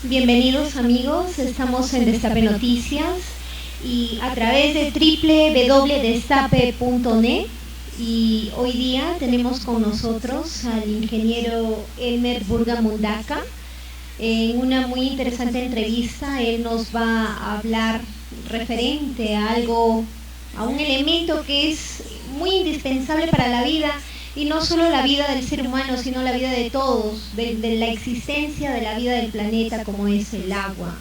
Bienvenidos amigos, estamos en Destape Noticias y a través de www.destape.net, y hoy día tenemos con nosotros al ingeniero Elmer Burga Mundaca. En una muy interesante entrevista él nos va a hablar referente a a un elemento que es muy indispensable para la vida, y no solo la vida del ser humano, sino la vida de todos, de la existencia de la vida del planeta, como es el agua.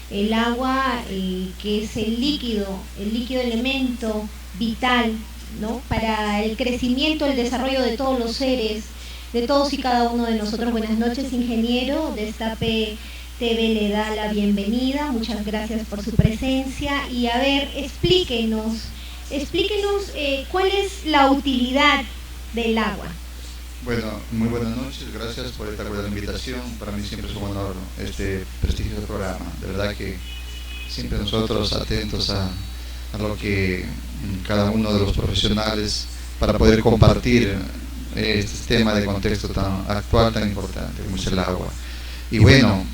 El agua, que es el líquido elemento vital, ¿no?, para el crecimiento, el desarrollo de todos los seres, de todos y cada uno de nosotros. Buenas noches, ingeniero. Destape TV le da la bienvenida. Muchas gracias por su presencia. Y a ver, explíquenos cuál es la utilidad del agua. Bueno, muy buenas noches, gracias por esta buena invitación. Para mí siempre es un honor este prestigioso programa. De verdad que siempre nosotros atentos a lo que cada uno de los profesionales, para poder compartir este tema de contexto tan actual, tan importante como es el agua. Y bueno,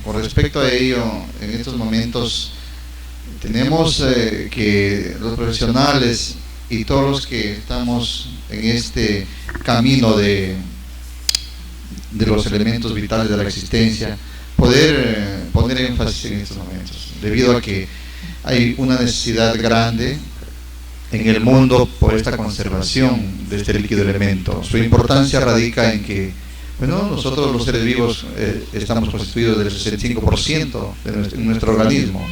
con respecto a ello, en estos momentos tenemos que los profesionales y todos los que estamos en este camino de los elementos vitales de la existencia, poder poner énfasis en estos momentos, debido a que hay una necesidad grande en el mundo por esta conservación de este líquido elemento. Su importancia radica en que, bueno, nosotros los seres vivos estamos constituidos del 65% de nuestro organismo,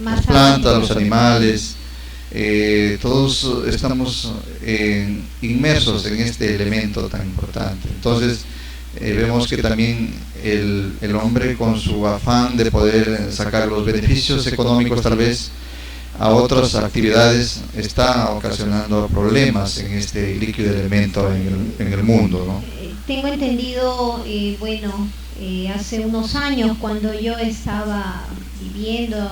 las plantas, los animales. Todos estamos inmersos en este elemento tan importante. Entonces vemos que también el hombre, con su afán de poder sacar los beneficios económicos tal vez a otras actividades, está ocasionando problemas en este líquido elemento en el mundo, ¿no? Tengo entendido, hace unos años, cuando yo estaba viviendo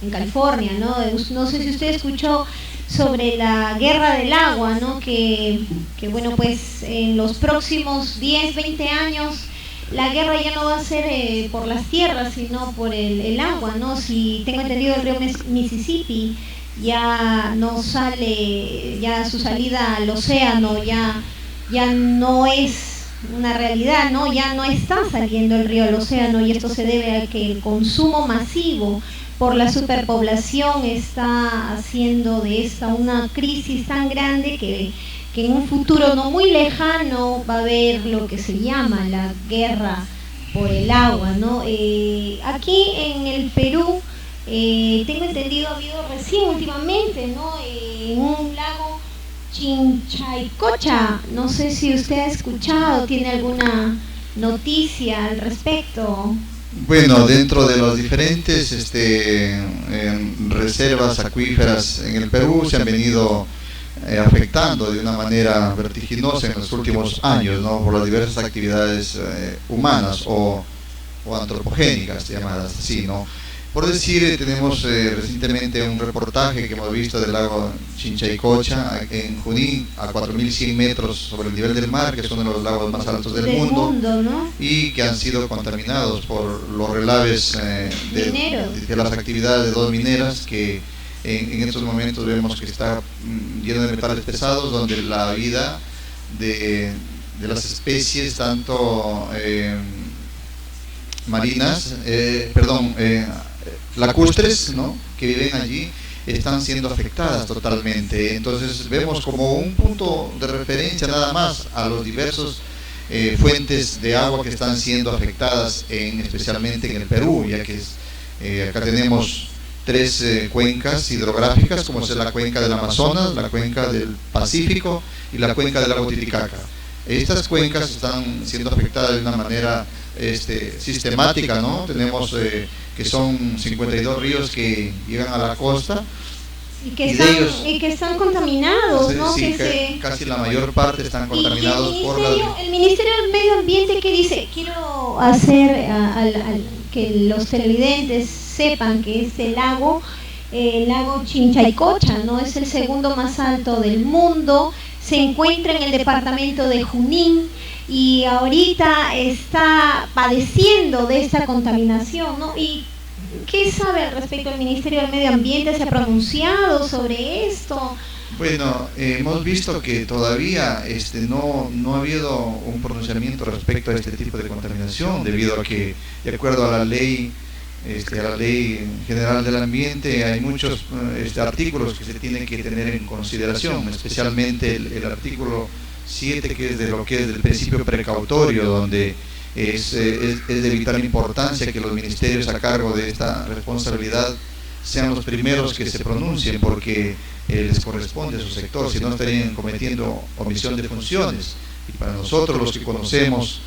en California, ¿no? No sé si usted escuchó sobre la guerra del agua, ¿no? Que bueno, pues en los próximos 10, 20 años la guerra ya no va a ser por las tierras, sino por el agua, ¿no? Si tengo entendido, el río Mississippi ya no sale, ya su salida al océano ya no es una realidad, ¿no? Ya no está saliendo el río al océano, y esto se debe a que el consumo masivo por la superpoblación está haciendo de esta una crisis tan grande que en un futuro no muy lejano va a haber lo que se llama la guerra por el agua, ¿no? Aquí en el Perú, tengo entendido, ha habido recién últimamente, ¿no?, en un lago Chinchaycocha. No sé si usted ha escuchado, tiene alguna noticia al respecto. Bueno, dentro de las diferentes reservas acuíferas en el Perú se han venido afectando de una manera vertiginosa en los últimos años, ¿no?, por las diversas actividades humanas o antropogénicas, llamadas así, ¿no? Por decir, tenemos recientemente un reportaje que hemos visto del lago Chinchaycocha en Junín, a 4.100 metros sobre el nivel del mar, que es uno de los lagos más altos del mundo, ¿no?, y que han sido contaminados por los relaves de las actividades de dos mineras, que en estos momentos vemos que está lleno de metales pesados, donde la vida de las especies, tanto marinas, lacustres, ¿no?, que viven allí, están siendo afectadas totalmente. Entonces vemos como un punto de referencia nada más a los diversos fuentes de agua que están siendo afectadas, especialmente en el Perú, ya que acá tenemos tres cuencas hidrográficas, como es la cuenca del Amazonas, la cuenca del Pacífico y la cuenca del lago Titicaca. Estas cuencas están siendo afectadas de una manera sistemática, ¿no? Tenemos que son 52 ríos que llegan a la costa y que están contaminados, ¿no? Sí, casi la mayor parte están contaminados por el Ministerio del Medio Ambiente, que dice, quiero hacer que los televidentes sepan que este lago Chinchaycocha, ¿no?, es el segundo más alto del mundo, se encuentra en el departamento de Junín y ahorita está padeciendo de esta contaminación, ¿no? ¿Y qué sabe al respecto el Ministerio del Medio Ambiente? ¿Se ha pronunciado sobre esto? Bueno, hemos visto que todavía no ha habido un pronunciamiento respecto a este tipo de contaminación, debido a que, de acuerdo a la ley general del ambiente, hay muchos artículos que se tienen que tener en consideración, especialmente el artículo 7, que es de lo que es del principio precautorio, donde es de vital importancia que los ministerios a cargo de esta responsabilidad sean los primeros que se pronuncien, porque les corresponde a su sector, si no estarían cometiendo omisión de funciones. Y para nosotros, los que conocemos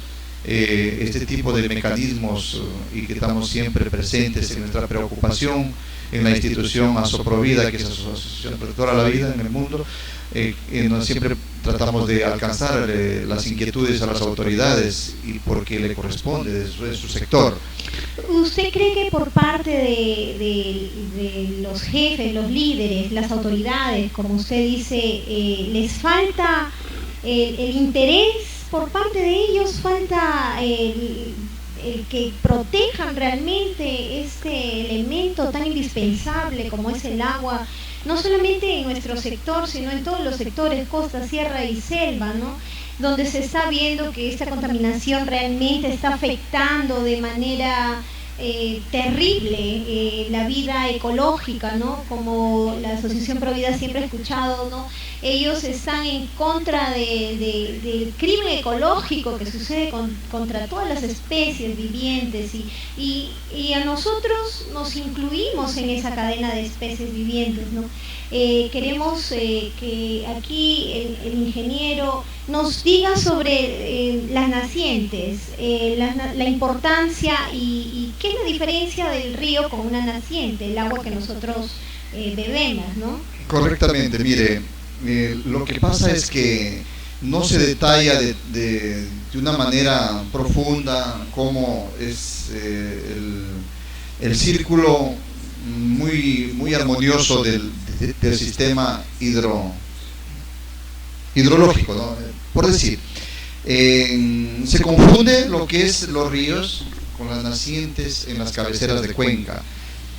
este tipo de mecanismos y que estamos siempre presentes en nuestra preocupación en la institución Asoprovida, que es la Asociación Protectora a la Vida en el mundo, siempre tratamos de alcanzar las inquietudes a las autoridades, y porque le corresponde de su sector. ¿Usted cree que por parte de los jefes, los líderes, las autoridades, como usted dice, les falta el interés por parte de ellos, falta el que protejan realmente este elemento tan indispensable como es el agua, no solamente en nuestro sector, sino en todos los sectores, costa, sierra y selva, ¿no? Donde se está viendo que esta contaminación realmente está afectando de manera terrible la vida ecológica, ¿no? Como la Asociación Provida siempre ha escuchado, ¿no? Ellos están en contra del crimen ecológico que sucede contra todas las especies vivientes, y a nosotros nos incluimos en esa cadena de especies vivientes, ¿no? Queremos que aquí el ingeniero nos diga sobre las nacientes, la importancia y qué es la diferencia del río con una naciente, el agua que nosotros bebemos, ¿no? Correctamente, mire, lo que pasa es que no se detalla de una manera profunda cómo es el círculo muy armonioso del sistema hidrológico, ¿no? Por decir, se confunde lo que es los ríos con las nacientes en las cabeceras de cuenca.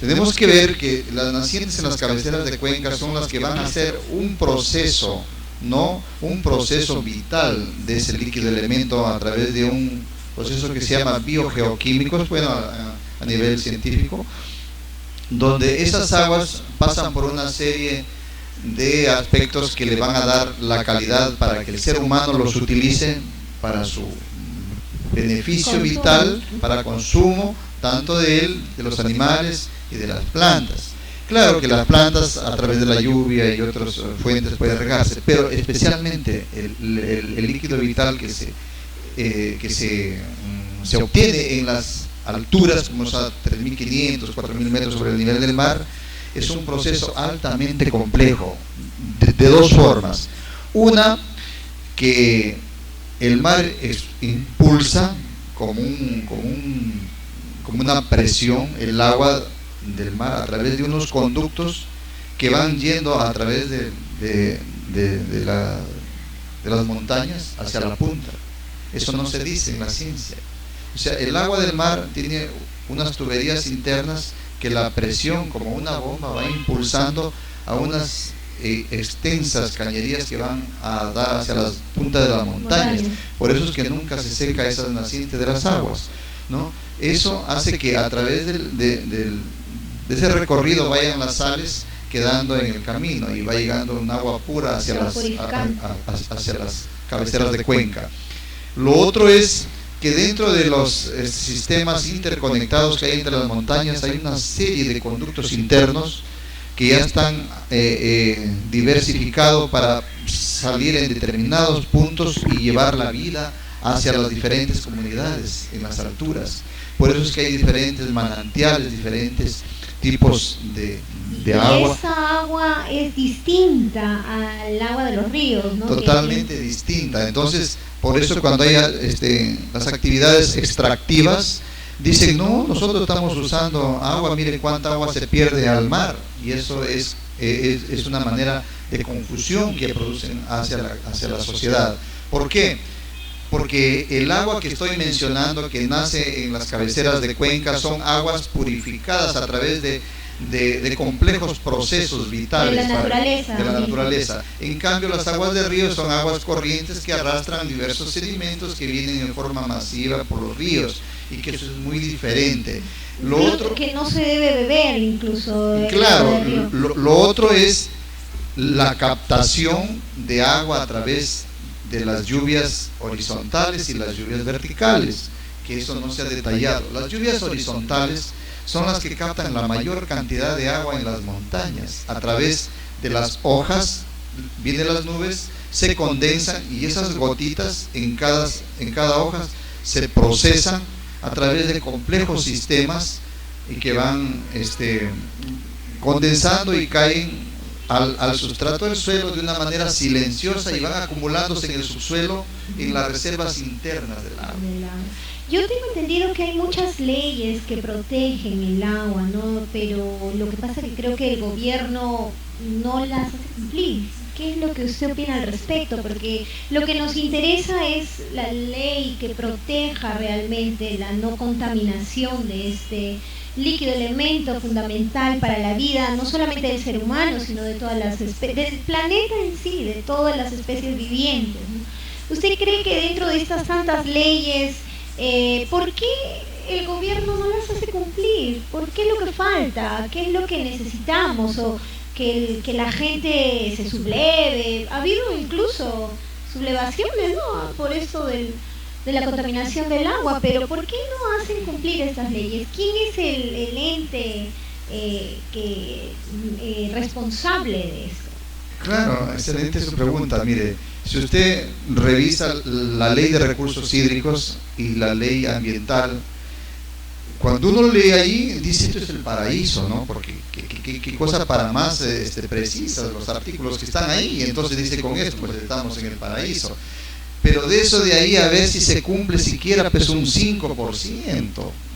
Tenemos que ver que las nacientes en las cabeceras de cuenca son las que van a hacer un proceso, ¿no? Un proceso vital de ese líquido elemento a través de un proceso que se llama biogeoquímicos, bueno, a nivel científico, donde esas aguas pasan por una serie de aspectos que le van a dar la calidad para que el ser humano los utilice para su beneficio vital, para consumo tanto de los animales y de las plantas. Claro que las plantas a través de la lluvia y otras fuentes pueden regarse, pero especialmente el líquido vital que se obtiene en las alturas, como a 3.500, 4.000 metros sobre el nivel del mar, es un proceso altamente complejo, de dos formas. Una, que el mar impulsa como una presión el agua del mar a través de unos conductos que van yendo a través de las montañas hacia la punta. Eso no se dice en la ciencia. O sea, el agua del mar tiene unas tuberías internas que la presión, como una bomba, va impulsando a unas extensas cañerías que van a dar hacia las puntas de las montañas. Por eso es que nunca se seca esa naciente de las aguas, ¿no? Eso hace que a través de ese recorrido vayan las sales quedando en el camino y va llegando un agua pura hacia las cabeceras de cuenca. Lo otro es que dentro de los sistemas interconectados que hay entre las montañas hay una serie de conductos internos que ya están diversificados para salir en determinados puntos y llevar la vida hacia las diferentes comunidades en las alturas. Por eso es que hay diferentes manantiales, diferentes tipos de agua. Y esa agua es distinta al agua de los ríos, ¿no? Totalmente distinta. Entonces, por eso cuando hay las actividades extractivas, dicen, no, nosotros estamos usando agua, mire cuánta agua se pierde al mar. Y eso es una manera de confusión que producen hacia la sociedad. ¿Por qué? Porque el agua que estoy mencionando, que nace en las cabeceras de cuencas, son aguas purificadas a través de complejos procesos vitales de la naturaleza. En cambio, las aguas de río son aguas corrientes que arrastran diversos sedimentos que vienen en forma masiva por los ríos, y que eso es muy diferente. Lo otro que no se debe beber incluso. Claro, lo otro es la captación de agua a través de las lluvias horizontales y las lluvias verticales, que eso no se ha detallado. Las lluvias horizontales son las que captan la mayor cantidad de agua en las montañas, a través de las hojas, vienen las nubes, se condensan, y esas gotitas en cada hoja se procesan a través de complejos sistemas, y que van condensando y caen al sustrato del suelo de una manera silenciosa, y van acumulándose en el subsuelo, en las reservas internas del agua. Yo tengo entendido que hay muchas leyes que protegen el agua, ¿no? Pero lo que pasa es que creo que el gobierno no las hace cumplir. ¿Qué es lo que usted opina al respecto? Porque lo que nos interesa es la ley que proteja realmente la no contaminación de este líquido, elemento fundamental para la vida, no solamente del ser humano, sino de todas las especies, del planeta en sí, de todas las especies vivientes, ¿no? ¿Usted cree que dentro de estas tantas leyes, por qué el gobierno no las hace cumplir? ¿Por qué es lo que falta? ¿Qué es lo que necesitamos? ¿O que la gente se subleve? Ha habido incluso sublevaciones, ¿no?, por eso de la contaminación del agua, pero ¿por qué no hacen cumplir estas leyes? ¿Quién es el ente responsable de esto? Claro, excelente su pregunta. Mire, si usted revisa la ley de recursos hídricos y la ley ambiental, cuando uno lee ahí, dice esto es el paraíso, ¿no? Porque qué cosa para más precisa, los artículos que están ahí, y entonces dice, con esto pues estamos en el paraíso. Pero de eso de ahí a ver si se cumple siquiera pues un 5%.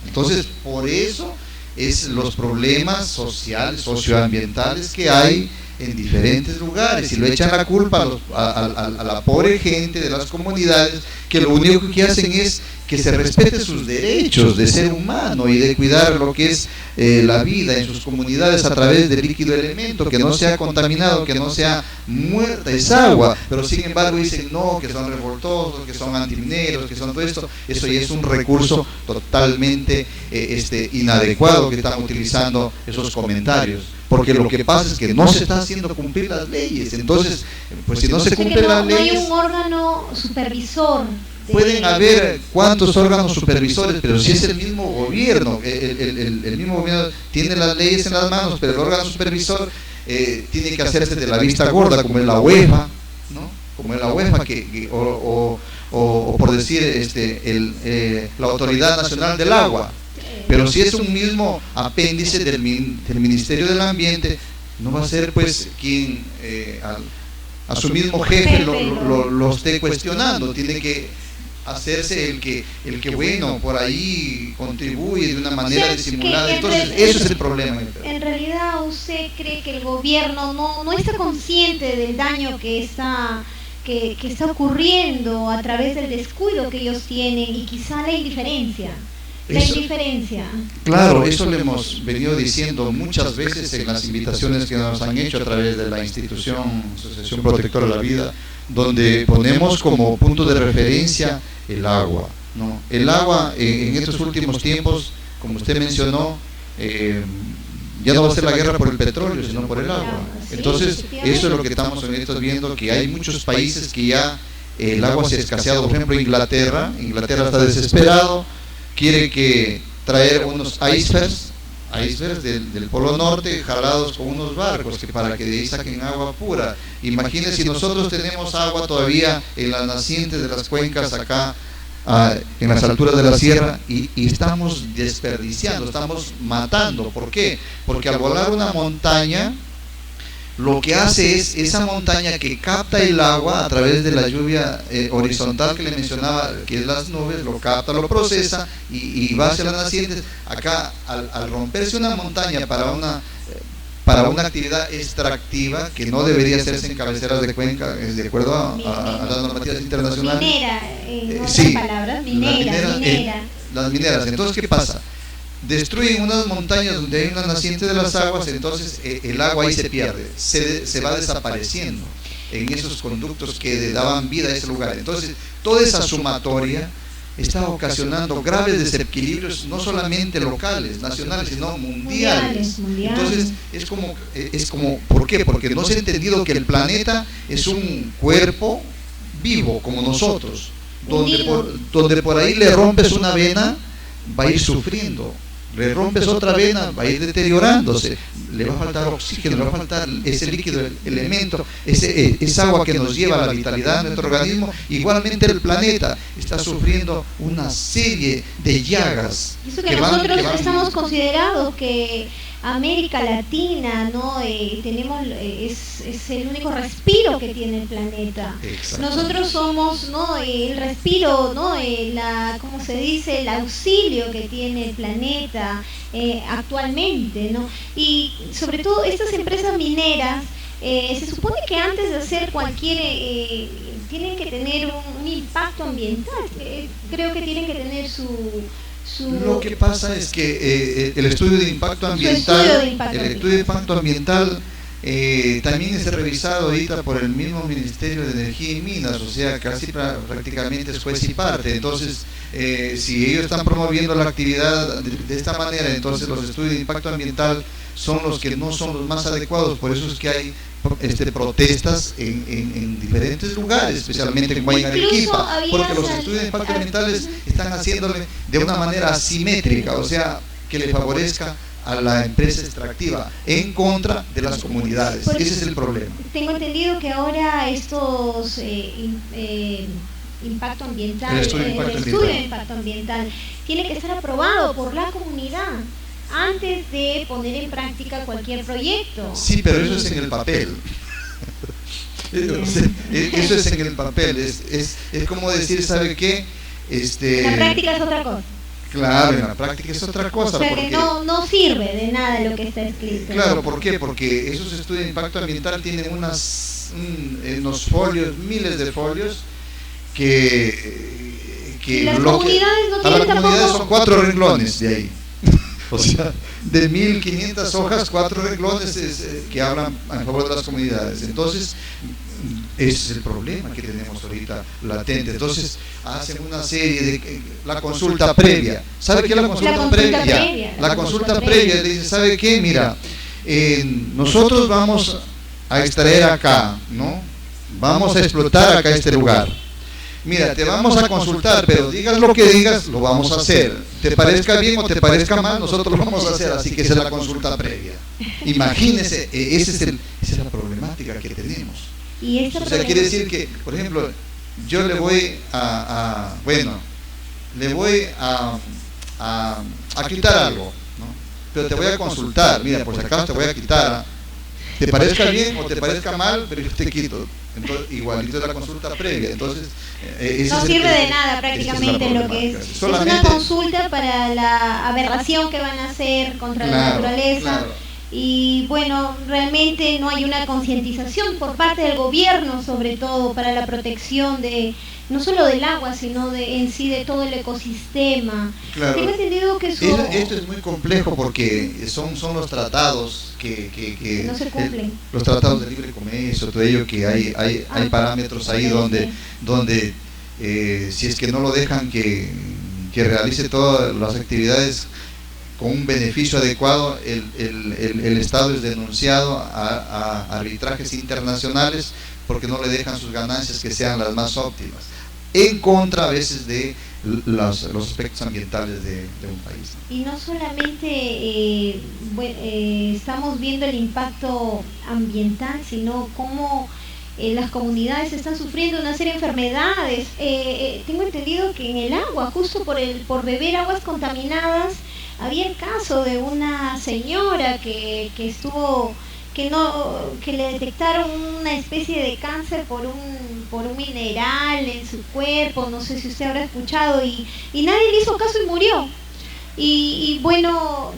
Entonces, por eso es los problemas sociales, socioambientales que hay en diferentes lugares, y lo echan la culpa a la pobre gente de las comunidades, que lo único que hacen es que se respete sus derechos de ser humano y de cuidar lo que es la vida en sus comunidades a través del líquido elemento, que no sea contaminado, que no sea muerta esa agua. Pero sin embargo dicen no, que son revoltosos, que son antimineros, que son todo esto. Eso ya es un recurso totalmente inadecuado que están utilizando esos comentarios, porque lo que pasa es que no se está haciendo cumplir las leyes. Entonces, pues si no se cumplen las leyes, no hay un órgano supervisor. Pueden haber cuantos órganos supervisores, pero si es el mismo gobierno, el mismo gobierno tiene las leyes en las manos, pero el órgano supervisor tiene que hacerse de la vista gorda, como es la UEFA, ¿no? Como es la UEFA, o por decir la Autoridad Nacional del Agua. Pero si es un mismo apéndice del Ministerio del Ambiente, no va a ser pues quien a su mismo jefe lo esté cuestionando. Tiene que hacerse el que bueno, por ahí contribuye de una manera disimulada. Entonces eso es el problema. En realidad, ¿usted cree que el gobierno no está consciente del daño que está ocurriendo a través del descuido que ellos tienen, y quizá la indiferencia? La indiferencia. Claro, eso le hemos venido diciendo muchas veces en las invitaciones que nos han hecho a través de la institución Asociación Protectora de la Vida, donde ponemos como punto de referencia el agua, ¿no? El agua en estos últimos tiempos, como usted mencionó, ya no va a ser la guerra por el petróleo, sino por el agua. Entonces, eso es lo que estamos viendo, que hay muchos países que ya el agua se ha escaseado. Por ejemplo, Inglaterra está desesperado, quiere que traer unos icebergs del Polo Norte jalados con unos barcos para que de ahí saquen agua pura. Imagínense si nosotros tenemos agua todavía en las nacientes de las cuencas acá, en las alturas de la sierra, y estamos desperdiciando, estamos matando. ¿Por qué? Porque al volar una montaña, lo que hace es esa montaña que capta el agua a través de la lluvia horizontal que le mencionaba, que es las nubes, lo capta, lo procesa y va hacia las nacientes. Acá, al romperse una montaña para para una actividad extractiva que no debería hacerse en cabeceras de cuenca, de acuerdo a las normativas internacionales. Minera, en otras sí, palabras, minera. Las mineras. Entonces, ¿qué pasa? Destruyen unas montañas donde hay una naciente de las aguas, entonces el agua ahí se pierde, se va desapareciendo en esos conductos que daban vida a ese lugar. Entonces, toda esa sumatoria está ocasionando graves desequilibrios, no solamente locales, nacionales, sino mundiales. Entonces, es como, ¿por qué? Porque no se ha entendido que el planeta es un cuerpo vivo, como nosotros, donde por ahí le rompes una vena, va a ir sufriendo. Le rompes otra vena, va a ir deteriorándose, le va a faltar oxígeno, le va a faltar ese líquido, elemento, esa agua que nos lleva a la vitalidad de nuestro organismo. Igualmente el planeta está sufriendo una serie de llagas. Eso que nosotros estamos considerados que América Latina, ¿no? Tenemos es el único respiro que tiene el planeta. Nosotros somos, ¿no? El respiro, ¿no? ¿Cómo se dice? El auxilio que tiene el planeta actualmente, ¿no? Y sobre todo estas empresas mineras, se supone que antes de hacer cualquier tienen que tener un impacto ambiental. Creo que tienen que tener su... Lo que pasa es que el estudio de impacto ambiental, también es revisado ahorita por el mismo Ministerio de Energía y Minas, o sea, casi prácticamente es juez y parte. Entonces, si ellos están promoviendo la actividad de esta manera, entonces los estudios de impacto ambiental son los que no son los más adecuados. Por eso es que hay protestas en diferentes lugares, especialmente en Huayna-Arequipa, porque los estudios de impacto ambientales están haciéndole de una manera asimétrica, o sea, que le favorezca a la empresa extractiva en contra de las comunidades. Ese es el problema. Tengo entendido que ahora estos impacto ambiental, el estudio de impacto ambiental tiene que estar aprobado por la comunidad antes de poner en práctica cualquier proyecto. Sí, pero eso es en el papel. Eso es en el papel. Es como decir, ¿sabe qué? La práctica es otra cosa. Claro, en la práctica es otra cosa. O sea, que no sirve de nada lo que está escrito. Claro, ¿por qué? Porque esos estudios de impacto ambiental tienen unos folios, miles de folios, que las comunidades no tienen tampoco. Son 4 renglones de ahí. O sea, de 1500 hojas, 4 renglones que hablan a favor de las comunidades. Entonces, ese es el problema que tenemos ahorita latente. Entonces, hacen una serie de la consulta previa. ¿Sabe qué es la consulta previa? La consulta previa le dice, ¿sabe qué? Mira, nosotros vamos a extraer acá, ¿no? Vamos a explotar acá este lugar. Mira, te vamos a consultar, pero digas lo que digas, lo vamos a hacer. Te parezca bien o te parezca mal, nosotros lo vamos a hacer, así que esa es la consulta previa. Imagínense, esa es la problemática que tenemos. O sea, quiere decir que, por ejemplo, yo le voy a quitar algo, ¿no? Pero te voy a consultar, mira, por si acaso te voy a quitar, te parezca bien o te parezca mal, pero yo te quito. Entonces, igualito es la consulta previa. Entonces, no sirve de nada prácticamente lo que es. Es una consulta para la aberración que van a hacer contra la naturaleza. Claro. Y bueno, realmente no hay una concientización por parte del gobierno, sobre todo para la protección de no solo del agua, sino en sí de todo el ecosistema. Claro. Tengo entendido que esto es muy complejo porque son los tratados que no se cumplen. Los tratados de libre comercio, todo ello, que hay parámetros ahí donde si es que no lo dejan que realice todas las actividades con un beneficio adecuado, el Estado es denunciado a arbitrajes internacionales porque no le dejan sus ganancias que sean las más óptimas, en contra a veces de los aspectos ambientales de un país. Y no solamente estamos viendo el impacto ambiental, sino cómo las comunidades están sufriendo una serie de enfermedades. Tengo entendido que en el agua, justo por beber aguas contaminadas, había el caso de una señora que le detectaron una especie de cáncer por un mineral en su cuerpo, no sé si usted habrá escuchado, y nadie le hizo caso y murió. Y bueno,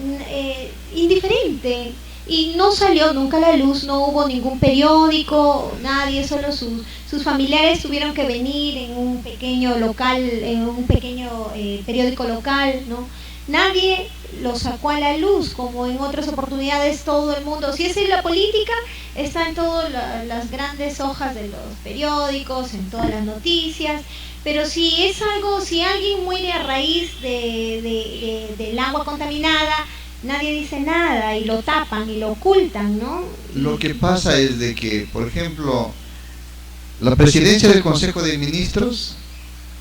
indiferente. y no salió nunca a la luz, no hubo ningún periódico, nadie, solo sus familiares tuvieron que venir en un pequeño local, en un pequeño periódico local, ¿no? Nadie lo sacó a la luz, como en otras oportunidades todo el mundo. Si es en la política, está en todas las grandes hojas de los periódicos, en todas las noticias, pero si es algo, si alguien muere a raíz del agua contaminada, nadie dice nada y lo tapan y lo ocultan, ¿no? Lo que pasa es de que, por ejemplo, la presidencia del Consejo de Ministros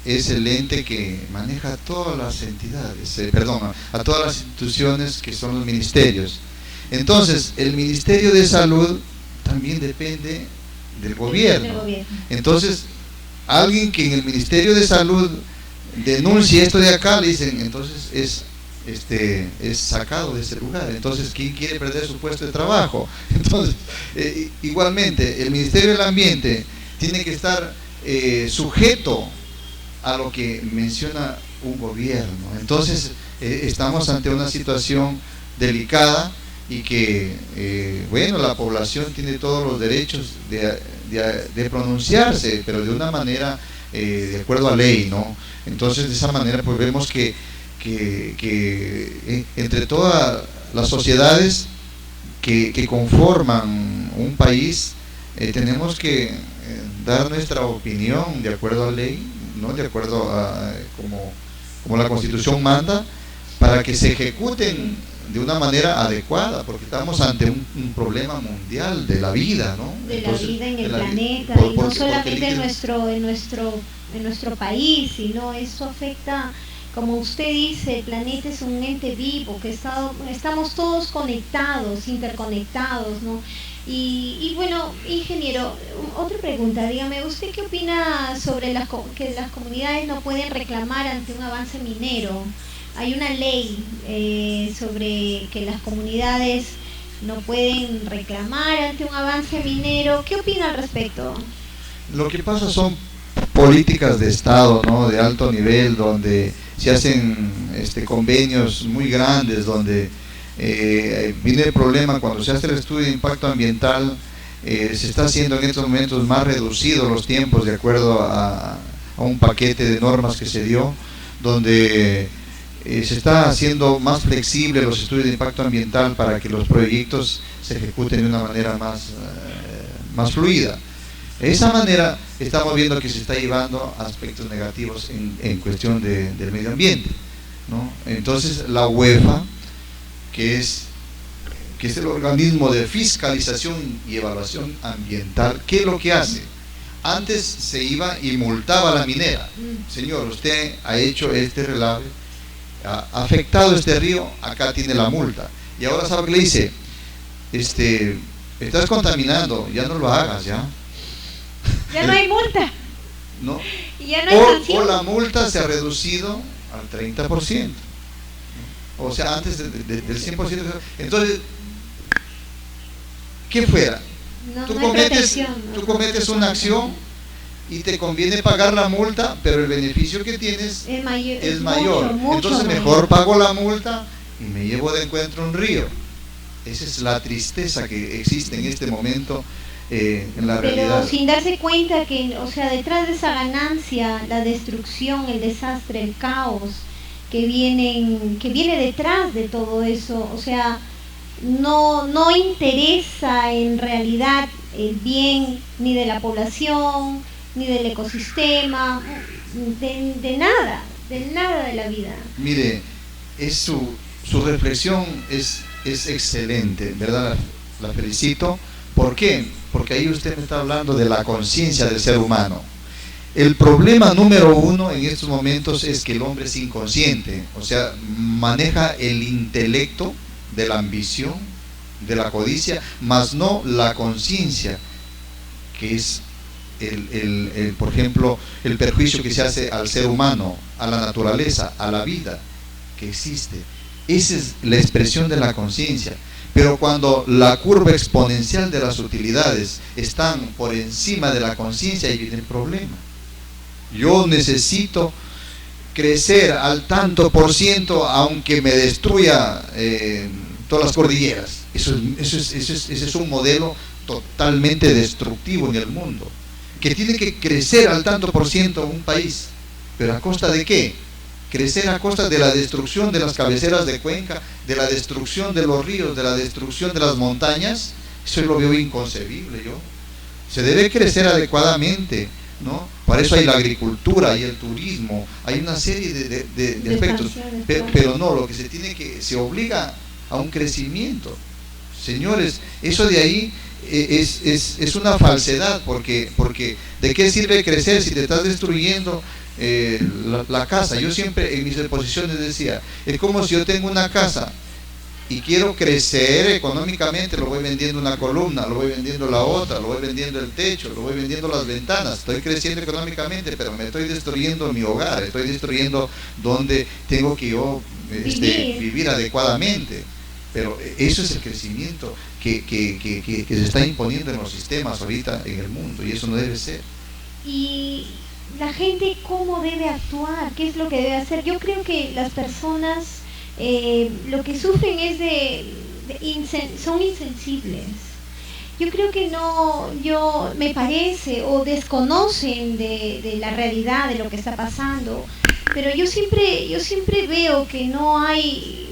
es el ente que maneja a todas las entidades, a todas las instituciones que son los ministerios. Entonces, el Ministerio de Salud también depende del gobierno. Entonces, alguien que en el Ministerio de Salud denuncie esto de acá, le dicen, entonces es sacado de ese lugar. Entonces, ¿quién quiere perder su puesto de trabajo? Entonces, igualmente, el Ministerio del Ambiente tiene que estar sujeto a lo que menciona un gobierno. Entonces, estamos ante una situación delicada y que, bueno, la población tiene todos los derechos de pronunciarse, pero de una manera de acuerdo a ley, ¿no? Entonces, de esa manera, pues vemos que entre todas las sociedades que conforman un país, tenemos que dar nuestra opinión de acuerdo a ley, ¿no? De acuerdo a como la Constitución manda, para que se ejecuten de una manera adecuada, porque estamos ante un problema mundial de la vida, ¿no? Entonces, la vida en el planeta, y no solamente en nuestro país, sino eso afecta, como usted dice, el planeta es un ente vivo, que estamos todos conectados, interconectados, ¿no? Y bueno, ingeniero, otra pregunta, dígame, ¿usted qué opina sobre que las comunidades no pueden reclamar ante un avance minero? Hay una ley sobre que las comunidades no pueden reclamar ante un avance minero. ¿Qué opina al respecto? Lo que pasa son políticas de Estado, ¿no? De alto nivel, donde se hacen convenios muy grandes, donde viene el problema cuando se hace el estudio de impacto ambiental. Se está haciendo en estos momentos más reducidos los tiempos de acuerdo a un paquete de normas que se dio, donde se está haciendo más flexible los estudios de impacto ambiental para que los proyectos se ejecuten de una manera más fluida. De esa manera estamos viendo que se está llevando aspectos negativos en cuestión del medio ambiente, ¿no? Entonces la UEFA, que es el organismo de fiscalización y evaluación ambiental, ¿qué es lo que hace? Antes se iba y multaba a la minera. Señor, usted ha hecho este relave, ha afectado este río, acá tiene la multa. Y ahora sabe que le dice, estás contaminando, ya no lo hagas, ya. Ya no hay multa. ¿No? Ya no hay sanción. O la multa se ha reducido al 30%. O sea, antes del 100%. Entonces, ¿qué fuera? Tú cometes una acción y te conviene pagar la multa, pero el beneficio que tienes es mayor. Entonces mejor pago la multa y me llevo de encuentro un río. Esa es la tristeza que existe en este momento en la realidad. Pero sin darse cuenta que, o sea, detrás de esa ganancia, la destrucción, el desastre, el caos que viene detrás de todo eso, o sea, no interesa en realidad el bien ni de la población, ni del ecosistema, de nada de la vida. Mire, su reflexión es excelente, ¿verdad? La felicito. ¿Por qué? Porque ahí usted me está hablando de la conciencia del ser humano. El problema número uno en estos momentos es que el hombre es inconsciente, o sea, maneja el intelecto de la ambición, de la codicia, más no la conciencia, que es por ejemplo, el perjuicio que se hace al ser humano, a la naturaleza, a la vida que existe. Esa es la expresión de la conciencia. Pero cuando la curva exponencial de las utilidades están por encima de la conciencia, ahí viene el problema. Yo necesito crecer al tanto por ciento, aunque me destruya todas las cordilleras. Ese es un modelo totalmente destructivo en el mundo, que tiene que crecer al tanto por ciento un país, pero ¿a costa de qué? Crecer a costa de la destrucción de las cabeceras de cuenca, de la destrucción de los ríos, de la destrucción de las montañas. Eso lo veo inconcebible yo. Se debe crecer adecuadamente, ¿no? Para eso hay la agricultura, hay el turismo, hay una serie de aspectos, pero no, lo que se obliga a un crecimiento. Señores, eso de ahí es una falsedad, porque ¿de qué sirve crecer si te estás destruyendo la casa? Yo siempre en mis exposiciones decía, es como si yo tengo una casa y quiero crecer económicamente, lo voy vendiendo una columna, lo voy vendiendo la otra, lo voy vendiendo el techo, lo voy vendiendo las ventanas, estoy creciendo económicamente, pero me estoy destruyendo mi hogar, estoy destruyendo donde tengo que yo vivir adecuadamente. Pero eso es el crecimiento que se está imponiendo en los sistemas ahorita en el mundo, y eso no debe ser. Y la gente, ¿cómo debe actuar? ¿Qué es lo que debe hacer? Yo creo que las personas lo que sufren es son insensibles. Yo creo que me parece, o desconocen de la realidad de lo que está pasando, pero yo siempre veo que no hay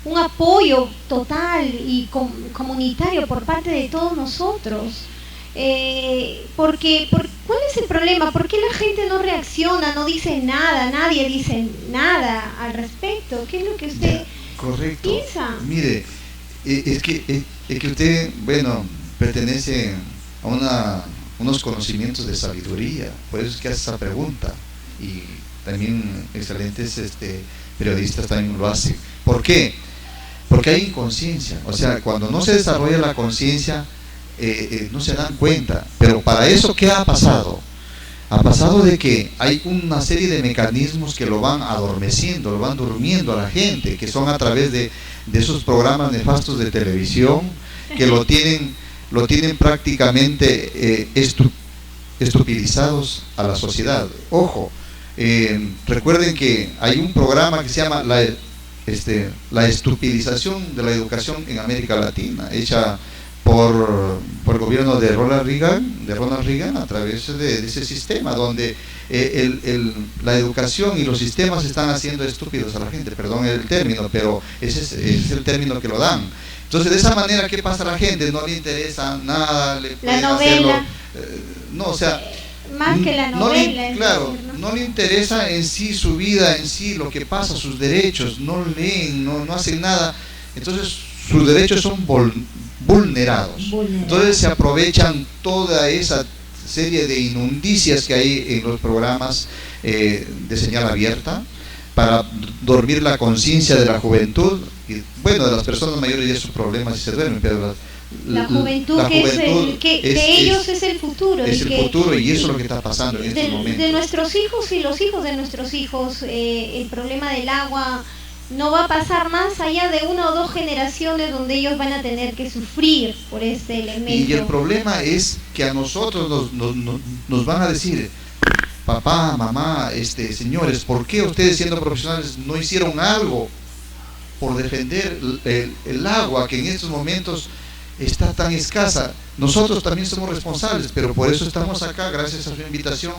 un apoyo total y comunitario por parte de todos nosotros. ¿Cuál es el problema? ¿Por qué la gente no reacciona, no dice nada, nadie dice nada al respecto? ¿Qué es lo que usted piensa? Mire, es que usted, pertenece a unos conocimientos de sabiduría, por eso es que hace esa pregunta, y también excelentes periodistas también lo hacen. ¿Por qué? Porque hay inconsciencia, o sea, cuando no se desarrolla la conciencia, no se dan cuenta. Pero para eso, ¿qué ha pasado? Ha pasado de que hay una serie de mecanismos que lo van adormeciendo, lo van durmiendo a la gente, que son a través de esos programas nefastos de televisión, que lo tienen prácticamente estupidizados a la sociedad. Ojo, recuerden que hay un programa que se llama la estupidización de la educación en América Latina, hecha por el gobierno de Ronald Reagan a través de ese sistema donde la educación y los sistemas están haciendo estúpidos a la gente, perdón el término, pero ese es el término que lo dan. Entonces, de esa manera, ¿qué pasa a la gente? No le interesa nada, la novela, más que la novela, no le interesa en sí su vida, en sí lo que pasa, sus derechos, no leen, no hacen nada. Entonces sus derechos son vulnerados. Entonces se aprovechan toda esa serie de inundicias que hay en los programas de señal abierta para dormir la conciencia de la juventud, y de las personas mayores ya es su problema si se duermen, pero la juventud que ellos es el futuro. Es el futuro, y eso es lo que está pasando en estos momentos. De nuestros hijos y los hijos de nuestros hijos, el problema del agua no va a pasar más allá de 1 o 2 generaciones donde ellos van a tener que sufrir por este elemento. Y el problema es que a nosotros nos van a decir, papá, mamá, señores, ¿por qué ustedes siendo profesionales no hicieron algo por defender el agua que en estos momentos está tan escasa? Nosotros también somos responsables, pero por eso estamos acá, gracias a su invitación,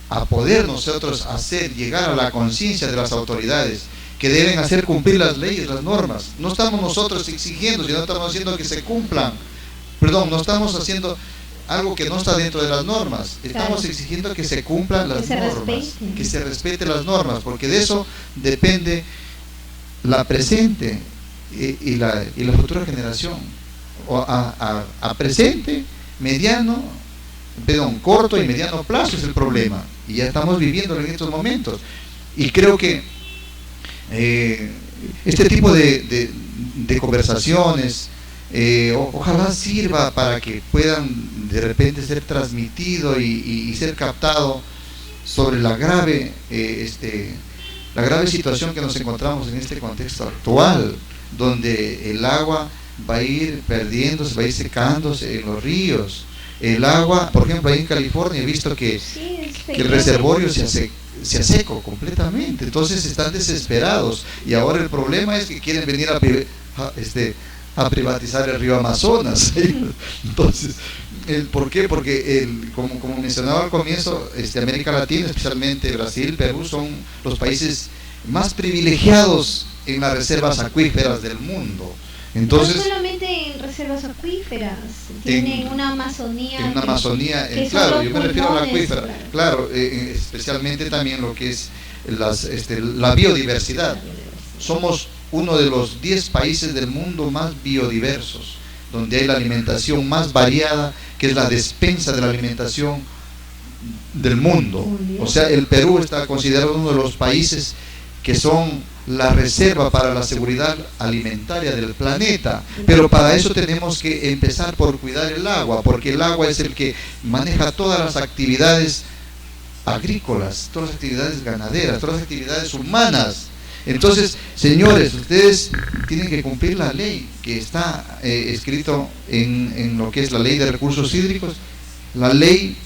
a poder nosotros hacer llegar a la conciencia de las autoridades que deben hacer cumplir las leyes, las normas. No estamos nosotros exigiendo, sino estamos haciendo que se cumplan. No estamos haciendo algo que no está dentro de las normas. Estamos exigiendo que se cumplan las normas, que se respeten las normas, porque de eso depende la presente y la futura generación. A presente, corto y mediano plazo es el problema, y ya estamos viviéndolo en estos momentos. Y creo que este tipo de conversaciones ojalá sirva para que puedan de repente ser transmitido y ser captado sobre la grave situación que nos encontramos en este contexto actual, donde el agua va a ir perdiéndose, va a ir secándose en los ríos. El agua, por ejemplo, ahí en California he visto que el reservorio se secó completamente. Entonces están desesperados, y ahora el problema es que quieren venir a privatizar el río Amazonas. Entonces, ¿por qué? Porque como mencionaba al comienzo, América Latina, especialmente Brasil, Perú, son los países más privilegiados en las reservas acuíferas del mundo. Entonces, no solamente en reservas acuíferas, tienen una Amazonía. En una Amazonía, claro, yo me refiero a la acuífera, claro, especialmente también lo que es la biodiversidad. Somos uno de los 10 países del mundo más biodiversos, donde hay la alimentación más variada, que es la despensa de la alimentación del mundo. O sea, el Perú está considerado uno de los países que son la reserva para la seguridad alimentaria del planeta. Pero para eso tenemos que empezar por cuidar el agua, porque el agua es el que maneja todas las actividades agrícolas, todas las actividades ganaderas, todas las actividades humanas. Entonces, señores, ustedes tienen que cumplir la ley que está escrito en lo que es la Ley de Recursos Hídricos, la Ley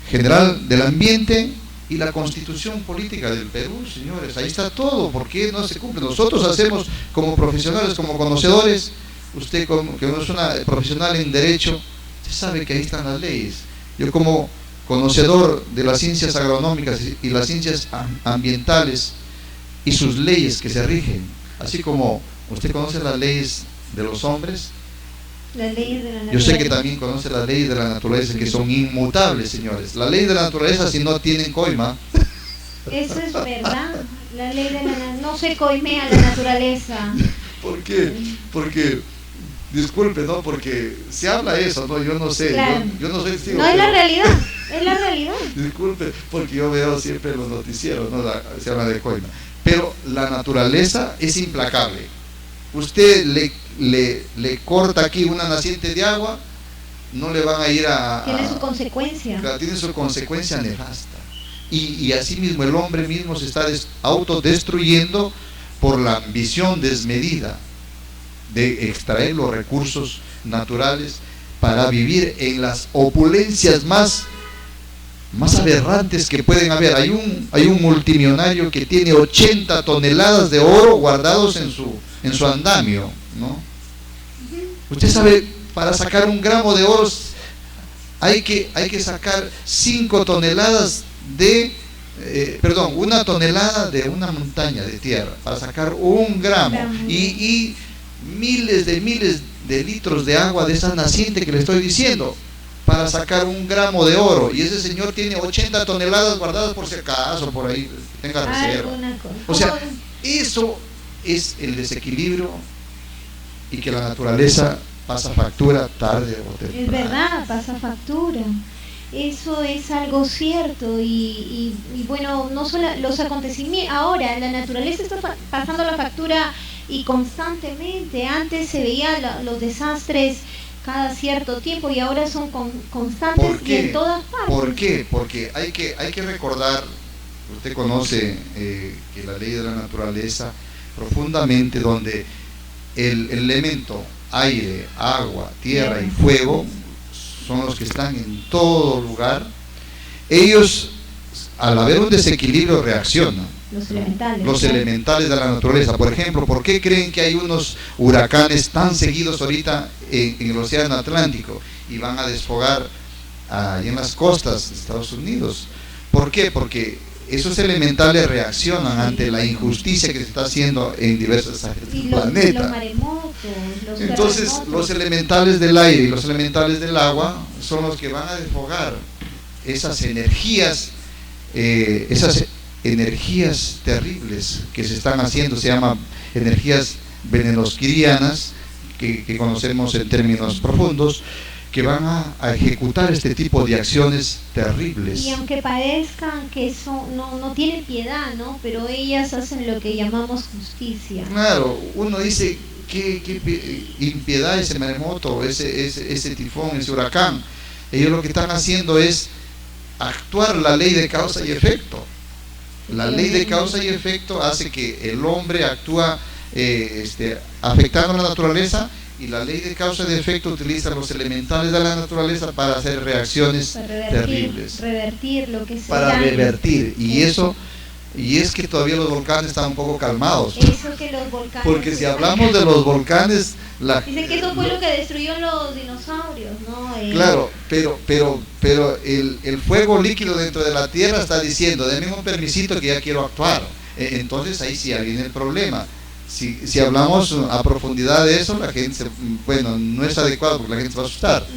General del Ambiente y la Constitución Política del Perú, señores. Ahí está todo. ¿Por qué no se cumple? Nosotros hacemos como profesionales, como conocedores. Usted, que no es una profesional en derecho, usted sabe que ahí están las leyes. Yo, como conocedor de las ciencias agronómicas y las ciencias ambientales y sus leyes que se rigen, así como usted conoce las leyes de los hombres, las leyes de la naturaleza. Yo sé que también conoce las leyes de la naturaleza, que son inmutables, señores. La ley de la naturaleza, si no tienen coima. Eso es verdad. La ley de la no se coimea la naturaleza. ¿Por qué? Porque, disculpe, ¿no? Porque se habla eso, ¿no? Yo no sé. Claro. Yo no soy testigo. No, es la realidad. Es la realidad. Disculpe, porque yo veo siempre los noticieros, ¿no? Se habla de coima. Pero la naturaleza es implacable. Usted le corta aquí una naciente de agua, no le van a ir tiene su consecuencia. Tiene su consecuencia nefasta. Y así mismo el hombre mismo se está autodestruyendo por la ambición desmedida de extraer los recursos naturales para vivir en las opulencias más aberrantes que pueden haber. Hay un multimillonario que tiene 80 toneladas de oro guardados en su andamio, ¿no? Usted sabe, para sacar 1 gramo de oro hay que sacar 5 toneladas de 1 tonelada de una montaña de tierra para sacar 1 gramo y miles de litros de agua de esa naciente que le estoy diciendo para sacar 1 gramo de oro, y ese señor tiene 80 toneladas guardadas por si acaso, por ahí tenga reserva. O sea, eso es el desequilibrio, y que la naturaleza pasa factura tarde o temprano. Es verdad, pasa factura. Eso es algo cierto, y bueno, no solo los acontecimientos, ahora la naturaleza está pasando la factura, y constantemente. Antes se veían los desastres cada cierto tiempo, y ahora son constantes y en todas partes. ¿Por qué? Porque hay que recordar, usted conoce que la ley de la naturaleza profundamente, donde el elemento aire, agua, tierra y fuego son los que están en todo lugar. Ellos, al haber un desequilibrio, reaccionan. Los elementales de la naturaleza. Por ejemplo, ¿por qué creen que hay unos huracanes tan seguidos ahorita en el océano Atlántico y van a desfogar ahí en las costas de Estados Unidos? ¿Por qué? Porque esos elementales reaccionan ante la injusticia que se está haciendo en diversas áreas del planeta. Los maremotos, entonces, terremotos. Los elementales del aire y los elementales del agua son los que van a desfogar esas energías terribles que se están haciendo. Se llaman energías venenosquirianas, que conocemos en términos profundos, que van a ejecutar este tipo de acciones terribles. Y aunque parezcan que no tienen piedad, ¿no? Pero ellas hacen lo que llamamos justicia. Claro, uno dice que impiedad ese maremoto, ese tifón, ese huracán. Ellos lo que están haciendo es actuar la ley de causa y efecto. La ley de causa y efecto hace que el hombre actúa afectando a la naturaleza, y la ley de causa y de efecto utiliza los elementales de la naturaleza para hacer reacciones terribles. Revertir lo que se para revertir, y eso, y es que todavía los volcanes están un poco calmados. Eso que los volcanes, porque si hablamos de los volcanes, dicen que eso fue lo que destruyó los dinosaurios, ¿no? Claro, pero el fuego líquido dentro de la tierra está diciendo, denme un permisito que ya quiero actuar. Entonces ahí sí viene el problema. Si hablamos a profundidad de eso, la gente, bueno, no es adecuado porque la gente se va a asustar,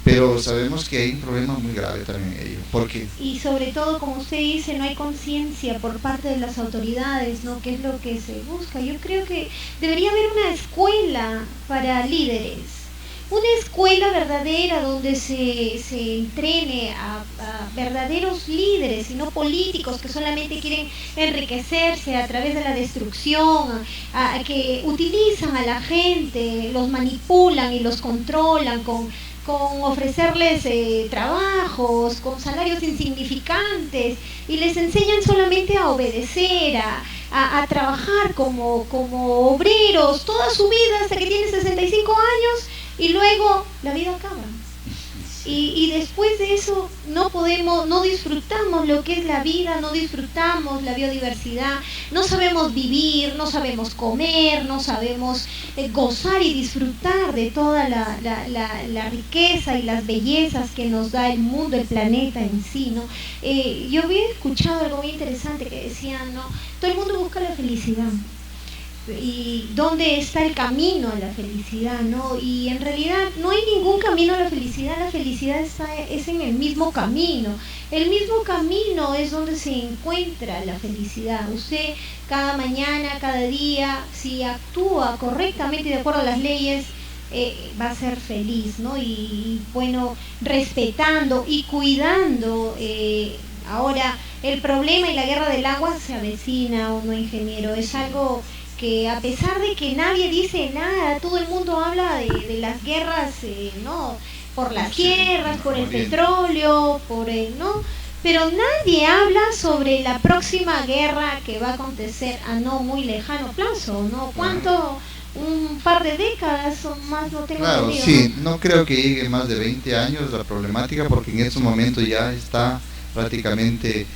pero sabemos que hay un problema muy grave también en ello. ¿Por qué? Y sobre todo, como usted dice, no hay conciencia por parte de las autoridades, ¿no? ¿Qué es lo que se busca? Yo creo que debería haber una escuela para líderes, una escuela verdadera donde se entrene a verdaderos líderes y no políticos que solamente quieren enriquecerse a través de la destrucción, que utilizan a la gente, los manipulan y los controlan con ofrecerles trabajos, con salarios insignificantes, y les enseñan solamente a obedecer, a trabajar como obreros toda su vida hasta que tienen 65 años, y luego la vida acaba. Y después de eso no disfrutamos lo que es la vida, no disfrutamos la biodiversidad, no sabemos vivir, no sabemos comer, no sabemos gozar y disfrutar de toda la riqueza y las bellezas que nos da el mundo, el planeta en sí, ¿no? Yo había escuchado algo muy interesante que decían, ¿no? Todo el mundo busca la felicidad. ¿Y dónde está el camino a la felicidad, no? Y en realidad no hay ningún camino a la felicidad es en el mismo camino. El mismo camino es donde se encuentra la felicidad. Usted cada mañana, cada día, si actúa correctamente de acuerdo a las leyes, va a ser feliz, ¿no? Y bueno, respetando y cuidando. Ahora, el problema y la guerra del agua se avecina, ¿o no, ingeniero? Es algo que, a pesar de que nadie dice nada, todo el mundo habla de las guerras, ¿no? Por las tierras, por el petróleo, ¿no? Pero nadie habla sobre la próxima guerra que va a acontecer a no muy lejano plazo, ¿no? ¿Cuánto? Un par de décadas o más, no tengo entendido. Sí, no creo que llegue más de 20 años la problemática, porque en estos momentos ya está prácticamente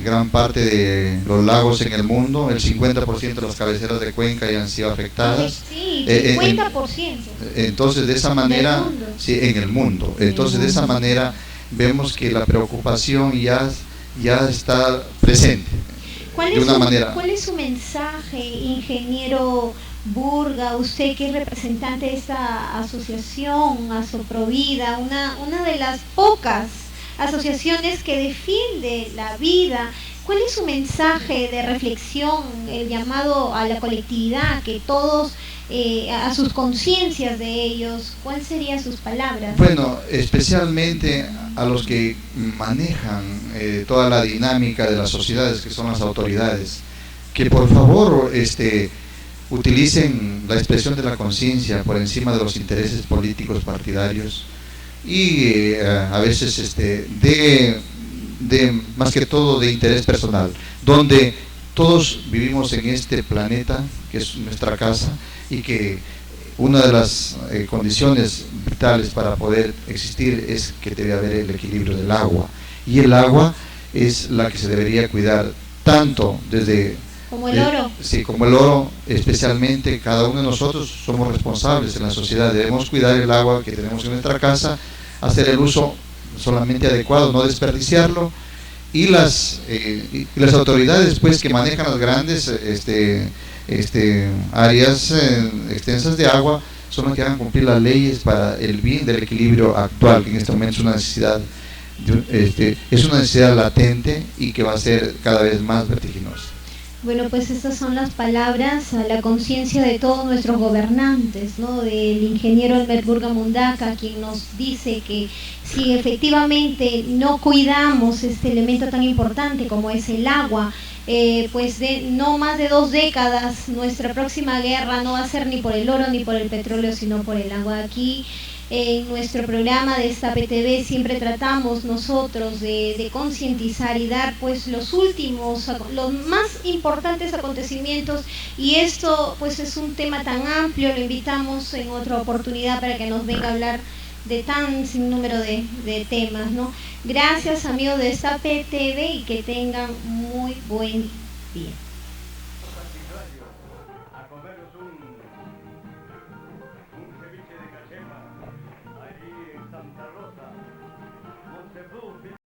gran parte de los lagos en el mundo, el 50% de las cabeceras de cuenca ya han sido afectadas. Sí, 50%. Entonces, de esa manera, sí, en el mundo. Entonces, de esa manera vemos que la preocupación ya está presente. ¿Cuál es su mensaje, ingeniero Burga, usted que es representante de esta asociación, Asoprovida, una de las pocas asociaciones que defiende la vida? ¿Cuál es su mensaje de reflexión, el llamado a la colectividad, que todos, a sus conciencias de ellos, cuáles serían sus palabras? Bueno, especialmente a los que manejan toda la dinámica de las sociedades, que son las autoridades, que por favor utilicen la expresión de la conciencia por encima de los intereses políticos partidarios, y a veces de más que todo de interés personal, donde todos vivimos en este planeta que es nuestra casa, y que una de las condiciones vitales para poder existir es que debe haber el equilibrio del agua, y el agua es la que se debería cuidar tanto desde como el oro. Sí, como el oro, especialmente cada uno de nosotros somos responsables en la sociedad, debemos cuidar el agua que tenemos en nuestra casa, hacer el uso solamente adecuado, no desperdiciarlo, y las autoridades pues que manejan las grandes áreas extensas de agua son los que hagan cumplir las leyes para el bien del equilibrio actual, que en este momento es una necesidad latente y que va a ser cada vez más vertiginosa. Bueno, pues estas son las palabras a la conciencia de todos nuestros gobernantes, ¿no? Del ingeniero Elmer Burga Mundaca, quien nos dice que si efectivamente no cuidamos este elemento tan importante como es el agua, pues no más de 2 décadas nuestra próxima guerra no va a ser ni por el oro ni por el petróleo, sino por el agua. Aquí En nuestro programa de Destape TV siempre tratamos nosotros de concientizar y dar pues los más importantes acontecimientos, y esto pues es un tema tan amplio. Lo invitamos en otra oportunidad para que nos venga a hablar de tan sin número de temas, ¿no? Gracias, amigos de Destape TV, y que tengan muy buen día. A comernos un ceviche de cachepa allí en Santa Rosa.